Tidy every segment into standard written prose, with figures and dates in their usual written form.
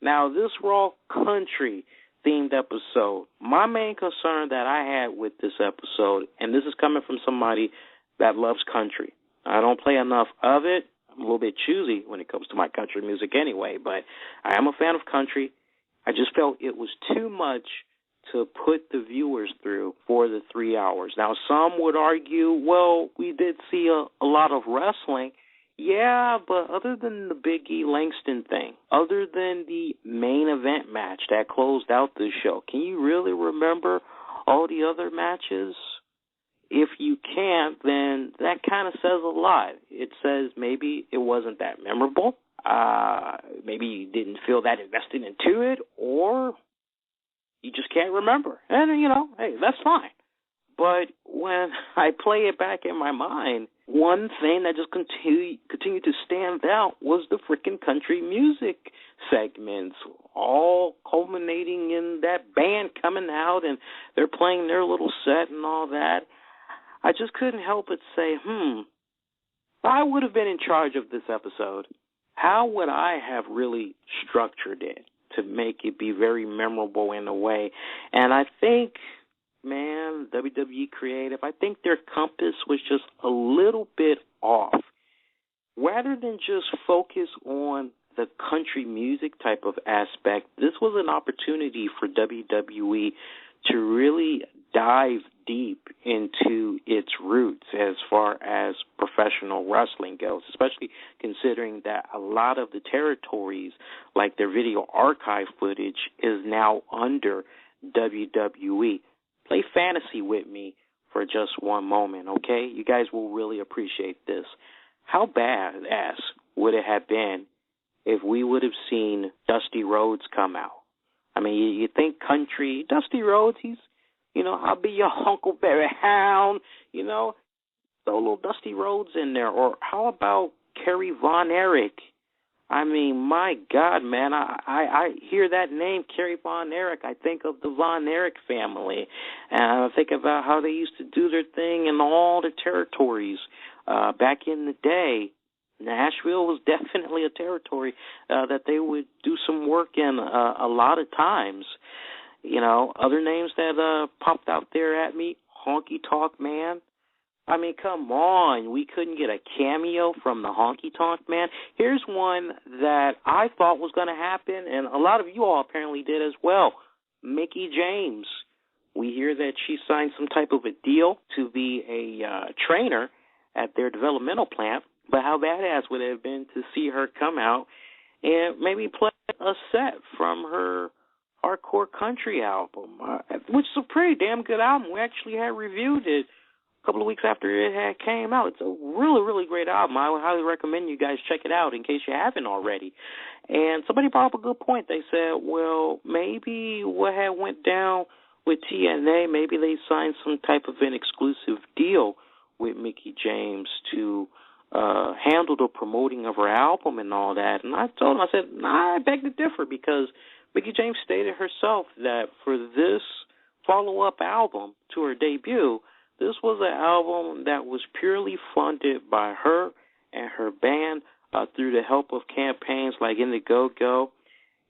Now, this Raw Country themed episode, my main concern that I had with this episode, and this is coming from somebody that loves country. I don't play enough of it. I'm a little bit choosy when it comes to my country music anyway, but I am a fan of country. I just felt it was too much to put the viewers through for the 3 hours. Now, some would argue, well, we did see a lot of wrestling. Yeah, but other than the Big E Langston thing, other than the main event match that closed out the show, can you really remember all the other matches? If you can't, then that kind of says a lot. It says maybe it wasn't that memorable. Maybe you didn't feel that invested into it, or you just can't remember. And, hey, that's fine. But when I play it back in my mind, one thing that just continued to stand out was the freaking country music segments, all culminating in that band coming out and they're playing their little set and all that. I just couldn't help but say, if I would have been in charge of this episode, how would I have really structured it to make it be very memorable in a way? And I think, man, WWE Creative, I think their compass was just a little bit off. Rather than just focus on the country music type of aspect, this was an opportunity for WWE to really dive deep into its roots as far as professional wrestling goes, especially considering that a lot of the territories, like their video archive footage, is now under WWE. Play fantasy with me for just one moment, okay? You guys will really appreciate this. How badass would it have been if we would have seen Dusty Rhodes come out? I mean, you think country, Dusty Rhodes, he's, I'll be your Huckleberry Hound, throw a little Dusty Rhodes in there. Or how about Kerry Von Erich? I mean, my God, man, I hear that name, Kerry Von Erich. I think of the Von Erich family, and I think about how they used to do their thing in all the territories back in the day. Nashville was definitely a territory that they would do some work in a lot of times. Other names that popped out there at me, Honky Tonk Man. I mean, come on. We couldn't get a cameo from the Honky Tonk Man. Here's one that I thought was going to happen, and a lot of you all apparently did as well. Mickie James. We hear that she signed some type of a deal to be a trainer at their developmental plant, but how badass would it have been to see her come out and maybe play a set from her hardcore country album, which is a pretty damn good album. We actually had reviewed it a couple of weeks after it had came out. It's a really, really great album. I would highly recommend you guys check it out in case you haven't already. And somebody brought up a good point. They said, well, maybe what had went down with TNA, maybe they signed some type of an exclusive deal with Mickie James to handle the promoting of her album and all that. And I told him, I said, nah, I beg to differ, because Mickie James stated herself that for this follow-up album to her debut, this was an album that was purely funded by her and her band through the help of campaigns like Indiegogo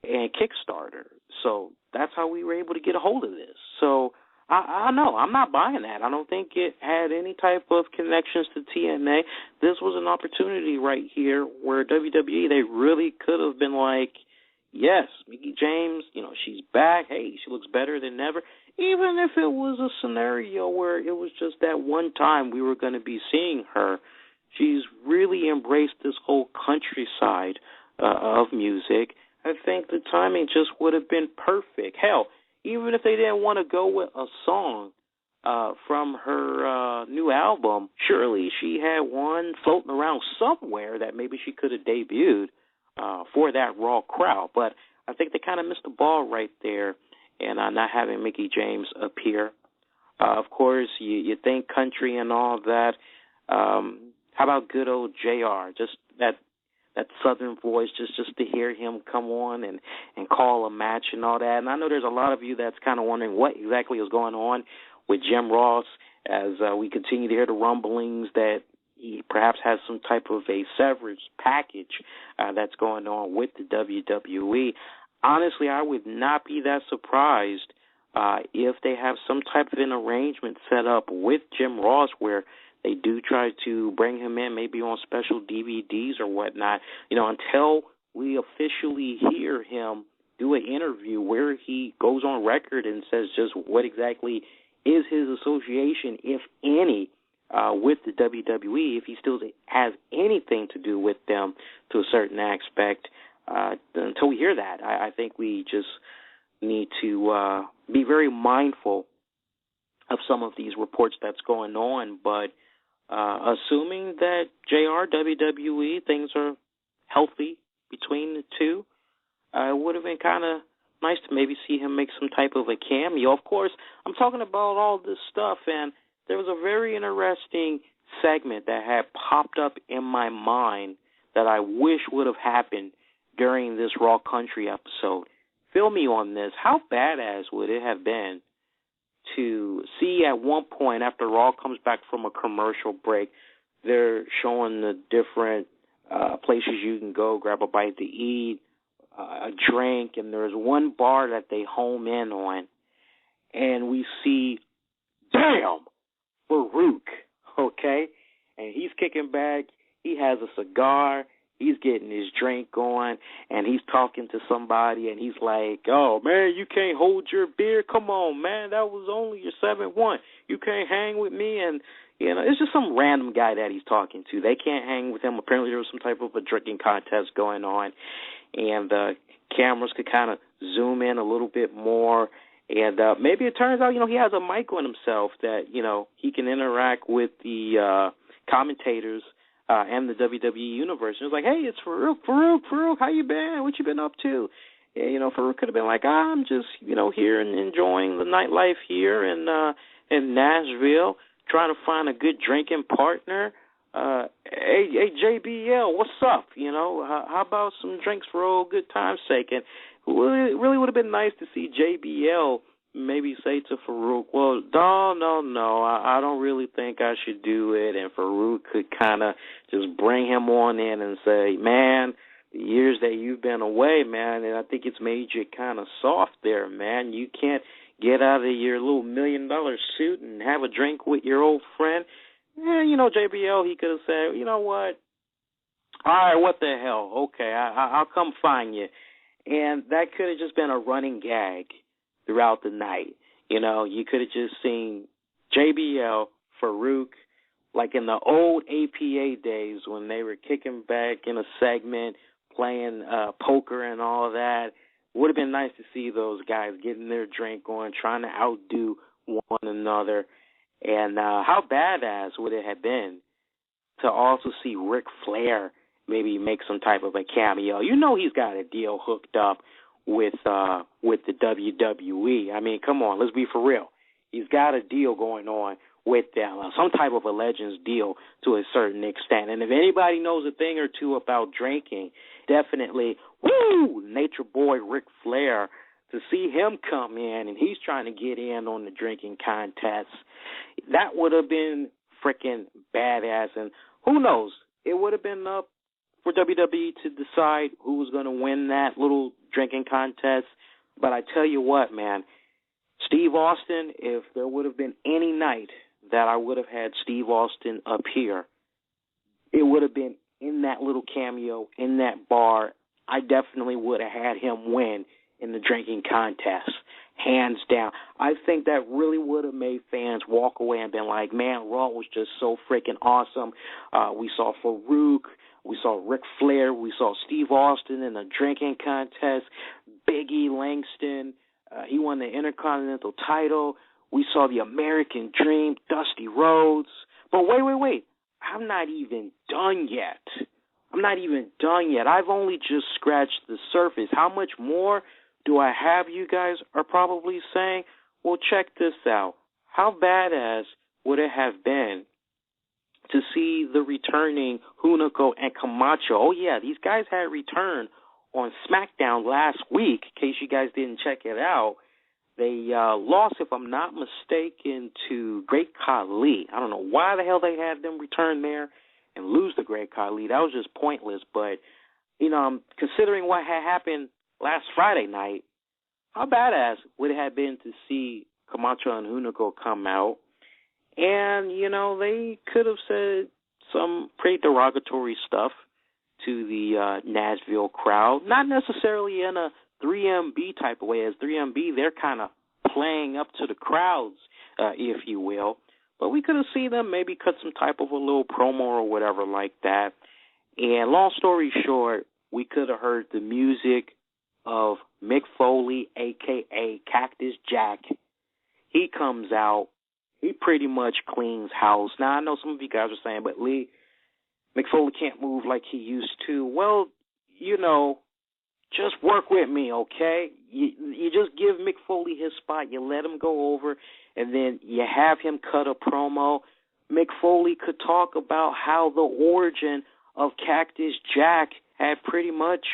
and Kickstarter. So that's how we were able to get a hold of this. So I know, I'm not buying that. I don't think it had any type of connections to TNA. This was an opportunity right here where WWE, they really could have been like, yes, Mickie James, she's back. Hey, she looks better than ever. Even if it was a scenario where it was just that one time we were going to be seeing her, she's really embraced this whole countryside of music. I think the timing just would have been perfect. Hell, even if they didn't want to go with a song from her new album, surely she had one floating around somewhere that maybe she could have debuted for that Raw crowd. But I think they kind of missed the ball right there and not having Mickie James appear. Of course, you think country and all that. How about good old JR? Just that southern voice, just to hear him come on and call a match and all that. And I know there's a lot of you that's kind of wondering what exactly is going on with Jim Ross as we continue to hear the rumblings that he perhaps has some type of a severance package that's going on with the WWE. honestly, I would not be that surprised if they have some type of an arrangement set up with Jim Ross where they do try to bring him in, maybe on special DVDs or whatnot, until we officially hear him do an interview where he goes on record and says just what exactly is his association, if any, with the WWE, if he still has anything to do with them to a certain aspect. Until we hear that, I think we just need to be very mindful of some of these reports that's going on. But assuming that JR, WWE, things are healthy between the two, it would have been kind of nice to maybe see him make some type of a cameo. Of course, I'm talking about all this stuff, and there was a very interesting segment that had popped up in my mind that I wish would have happened during this Raw Country episode. Fill me on this. How badass would it have been to see at one point after Raw comes back from a commercial break, they're showing the different places you can go, grab a bite to eat, a drink, and there's one bar that they home in on, and we see, damn, Farouk, okay? And he's kicking back. He has a cigar. He's getting his drink going, and he's talking to somebody, and he's like, oh, man, you can't hold your beer? Come on, man, that was only your 7-1. You can't hang with me? And, it's just some random guy that he's talking to. They can't hang with him. Apparently there was some type of a drinking contest going on, and cameras could kind of zoom in a little bit more. And maybe it turns out, he has a mic on himself that, he can interact with the commentators and the WWE Universe. And it was like, hey, it's Farouk, how you been? What you been up to? And, Farouk could have been like, I'm just, here and enjoying the nightlife here in Nashville, trying to find a good drinking partner. Hey, JBL, what's up? How about some drinks for old good time's sake? And it really would have been nice to see JBL maybe say to Farouk, well, no, I don't really think I should do it. And Farouk could kind of just bring him on in and say, man, the years that you've been away, man, and I think it's made you kind of soft there, man. You can't get out of your little $1 million suit and have a drink with your old friend. Yeah, JBL, he could have said, you know what? All right, what the hell? Okay, I'll come find you. And that could have just been a running gag throughout the night. You could have just seen JBL, Farouk, like in the old APA days when they were kicking back in a segment, playing poker and all that. Would have been nice to see those guys getting their drink on, trying to outdo one another. And how badass would it have been to also see Ric Flair maybe make some type of a cameo? He's got a deal hooked up with the WWE. I mean, come on, let's be for real. He's got a deal going on with them, some type of a Legends deal to a certain extent. And if anybody knows a thing or two about drinking, definitely, Nature Boy Ric Flair, to see him come in and he's trying to get in on the drinking contest, that would have been freaking badass. And who knows, it would have been up for WWE to decide who was going to win that little drinking contest. But I tell you what, man, Steve Austin, if there would have been any night that I would have had Steve Austin appear, it would have been in that little cameo, in that bar. I definitely would have had him win in the drinking contest, hands down. I think that really would have made fans walk away and been like, man, Raw was just so freaking awesome. We saw Farouk, we saw Ric Flair, we saw Steve Austin in the drinking contest, Big E Langston, he won the Intercontinental title. We saw the American Dream, Dusty Rhodes. But wait, I'm not even done yet. I've only just scratched the surface. How much more do I have, you guys are probably saying? Well, check this out. How badass would it have been to see the returning Hunico and Camacho? Oh, yeah, these guys had returned on SmackDown last week, in case you guys didn't check it out. They lost, if I'm not mistaken, to Great Khali. I don't know why the hell they had them return there and lose to Great Khali. That was just pointless. But, considering what had happened last Friday night, how badass would it have been to see Camacho and Hunico come out? And, they could have said some pretty derogatory stuff to the Nashville crowd. Not necessarily in a 3MB type of way. As 3MB, they're kind of playing up to the crowds, if you will. But we could have seen them maybe cut some type of a little promo or whatever like that. And long story short, we could have heard the music of Mick Foley, a.k.a. Cactus Jack. He comes out. He pretty much cleans house. Now, I know some of you guys are saying, but Lee, Mick Foley can't move like he used to. Well, just work with me, okay? You just give Mick Foley his spot. You let him go over, and then you have him cut a promo. Mick Foley could talk about how the origin of Cactus Jack had pretty much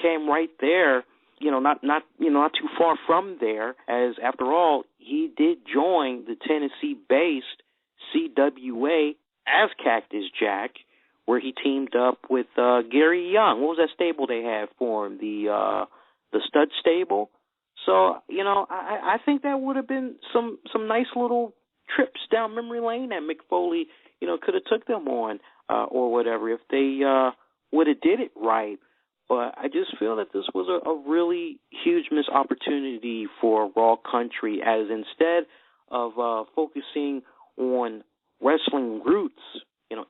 came right there. Not too far from there, as after all, he did join the Tennessee-based CWA as Cactus Jack, where he teamed up with Gary Young. What was that stable they had for him? The Stud Stable. So, I think that would have been some nice little trips down memory lane that Mick Foley, could have took them on or whatever if they would have did it right. But I just feel that this was a really huge missed opportunity for Raw Country, as instead of focusing on wrestling roots,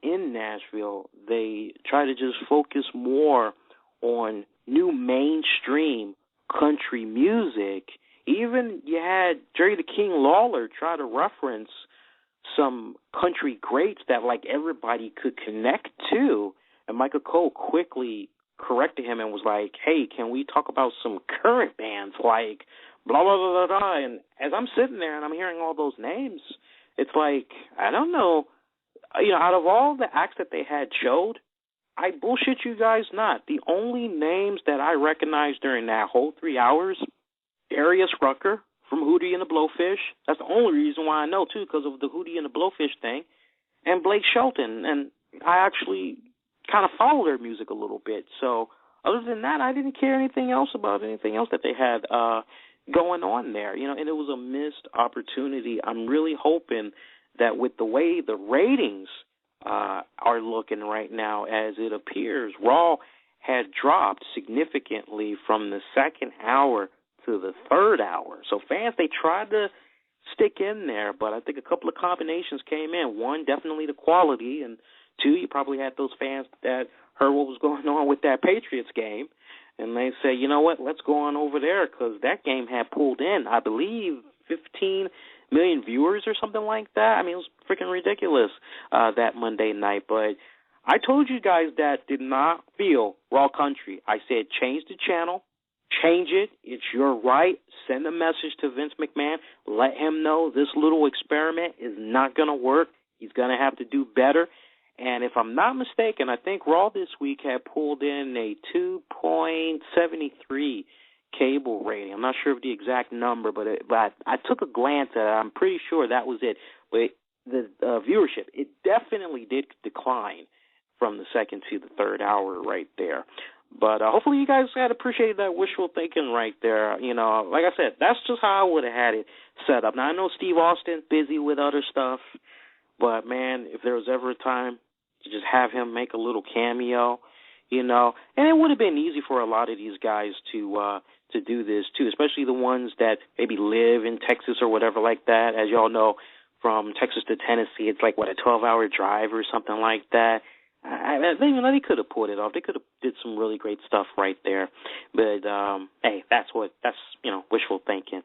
in Nashville, they try to just focus more on new mainstream country music. Even you had Jerry the King Lawler try to reference some country greats that like everybody could connect to, and Michael Cole quickly corrected him and was like, hey, can we talk about some current bands like blah, blah, blah, blah, blah. And as I'm sitting there and I'm hearing all those names, it's like, I don't know, out of all the acts that they had showed, I bullshit you guys not. The only names that I recognized during that whole 3 hours, Darius Rucker from Hootie and the Blowfish. That's the only reason why I know, too, because of the Hootie and the Blowfish thing. And Blake Shelton. And I actually kind of follow their music a little bit. So other than that, I didn't care anything else about anything else that they had going on there. And it was a missed opportunity. I'm really hoping that with the way the ratings are looking right now, as it appears, Raw had dropped significantly from the second hour to the third hour. So fans, they tried to stick in there, but I think a couple of combinations came in. One, definitely the quality, and two, you probably had those fans that heard what was going on with that Patriots game, and they say, you know what, let's go on over there, because that game had pulled in, I believe, 15 million viewers or something like that. I mean, it was freaking ridiculous that Monday night. But I told you guys that did not feel Raw Country. I said change the channel, change it. It's your right. Send a message to Vince McMahon. Let him know this little experiment is not going to work. He's going to have to do better. And if I'm not mistaken, I think Raw this week had pulled in a 2.73 cable rating. I'm not sure of the exact number, but I took a glance at it. I'm pretty sure that was it. But the viewership, it definitely did decline from the second to the third hour right there. But hopefully you guys had appreciated that wishful thinking right there. Like I said, that's just how I would have had it set up. Now, I know Steve Austin's busy with other stuff, but, man, if there was ever a time to just have him make a little cameo, and it would have been easy for a lot of these guys to do this too, especially the ones that maybe live in Texas or whatever like that. As y'all know, from Texas to Tennessee, it's like, a 12-hour drive or something like that. They could have pulled it off. They could have did some really great stuff right there. But, hey, that's wishful thinking.